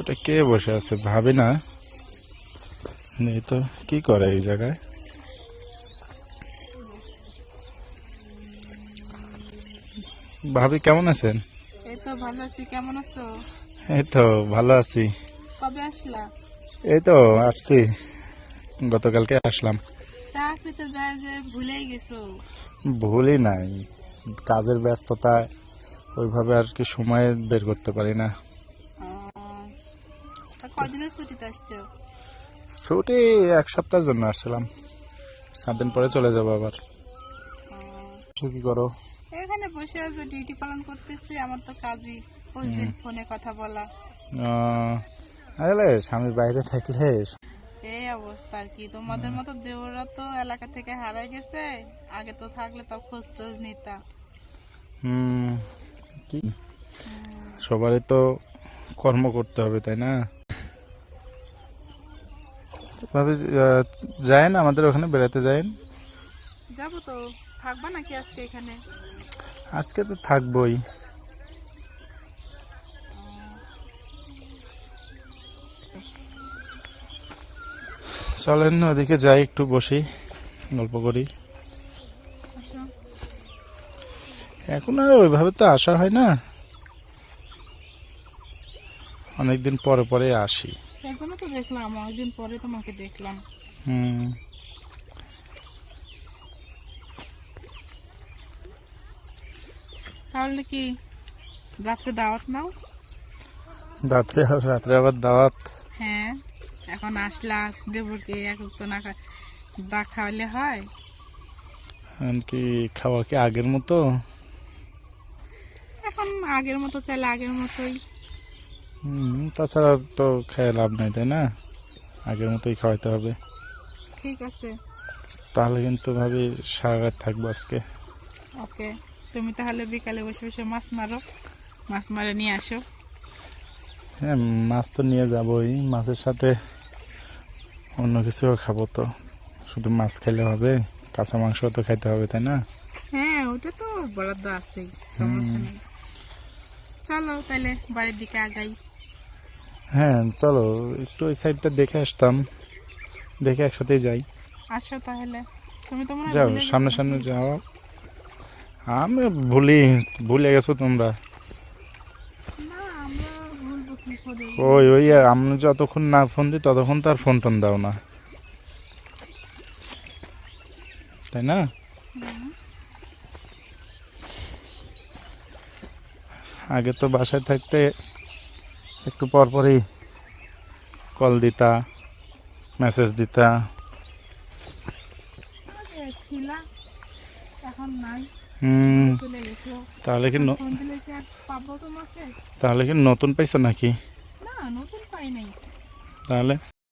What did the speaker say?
এটা কে বসে আছে ভাবি না? এই তো কি করে এই জায়গায়? ভাবি কেমন আছেন? এই তো ভালো আছি, কেমন আছো? এই তো ভালো আছি। কবে আসলা? এই তো আসছি, গতকালকে আসলাম। চা খেতে যায় যে ভুলেই গেছো? ভুলই নাই, কাজের ব্যস্ততায় ওইভাবে আর কি সময় বের করতে পারি না। তা কদিনের ছুটিতে আসছো? ছুটি 1 সপ্তাহের জন্য আসছিলাম, 7 দিন পরে চলে যাবো আবার। কি করো? এখানে বসে আছে, ডিউটি পালন করতেছি। আমার তো কাজই প্রতিদিন ফোনে কথা বলা। আসলে স্বামী বাইরে থাকলে এই অবস্থা আর কি। তোমাদের মতো দেওরা তো এলাকা থেকে হারাই গেছে। আগে তো থাকলে তো খোঁজ টোজ নিতা। কি সবারই তো কর্ম করতে হবে, তাই না? ভাবি যায় না আমাদের ওখানে বেড়াতে যায়? যাবো তো। থাকবা নাকি আজকে এখানে? আজকে তো থাকবোই। চলেন ওদিকে যাই, একটু বসি, গল্প করি। আসো। এখন আর ওইভাবে তো আসা হয় না, অনেকদিন পরে পরে আসি। এখনো তো দেখলাম, অনেকদিন পরে তোমাকে দেখলাম। হুম। তাহলে কি রাত্রে দাওয়াত নাও? রাত্রে আবার দাওয়াত? হ্যাঁ, এখন আসলা, দেবরকে এক তো না দা খাওয়ালে হয়। এখন কি খাওয়া কি আগের মতো? এখন আগের মতো চাইলে আগের মতোই। তাছাড়া তো খেয়ে লাভ নাই, তাই না? আগের মতোই খাওয়াইতে হবে। ঠিক আছে। তাহলে কিন্তু ভাবি সারা রাত থাকবো আজকে। ওকে, তুমি তাহলে বিকালে বসে বসে মাছ মারো, মাছ মারে নিয়ে আসো। হ্যাঁ, মাছ তো নিয়ে যাবোই, মাছের সাথে অন্য কিছুও খাবো তো। শুধু মাছ খেলে হবে? কাঁচা মাংস তো খাইতে হবে, তাই না? হ্যাঁ, ওটা তো বরাদ্দ আছেই, সমস্যা নেই। চলো তাহলে বাড়ির দিকে আগাই। হ্যাঁ চলো, একটু ওই সাইডটা দেখে আসতাম, দেখে একসাথেই যাই। আসো তাহলে। তুমি তো মনে হয় যাও, ভুলে সামনে গেছো সামনে নাকি? যাও। আমি ভুলে গেছো তোমরা। না, আমরা ভুলবো কি করে? ওই আমি যতক্ষণ না ফোন দিই ততক্ষণ তো আর ফোন টোন দাও না, তাই না? আগে তো বাসায় থাকতে একটু পর পরই কল দিতা, মেসেজ দিতা। আগে ছিলা, এখন নাই, হুম। চলে গেছো। তাহলে কি ফোন দিলে কি আর পাবো তোমাকে? নতুন পাইছো নাকি? না, নতুন পাই নাই। তাহলে